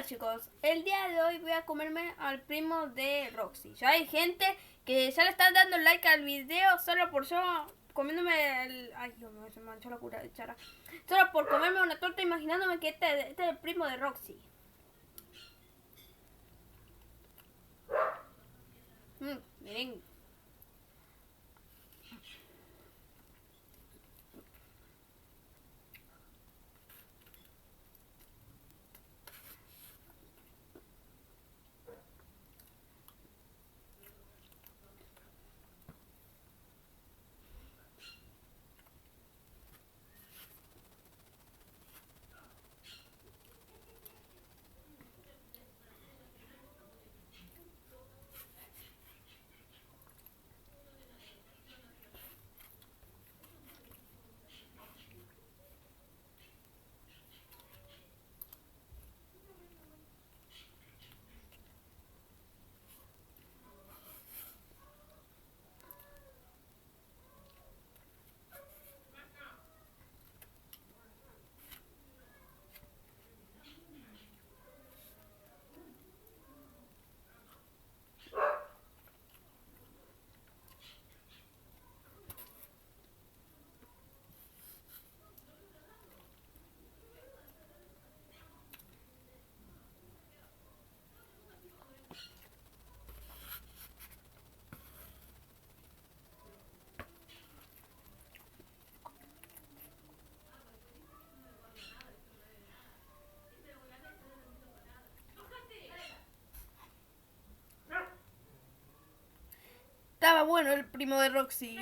chicos, el día de hoy voy a comerme al primo de Roxy. Ya hay gente que ya le están dando like al video solo por yo comiéndome el... Ay, Dios mío, se me manchó la cuchara. Solo por comerme una torta imaginándome que este es el primo de Roxy. Miren. Estaba bueno el primo de Roxy.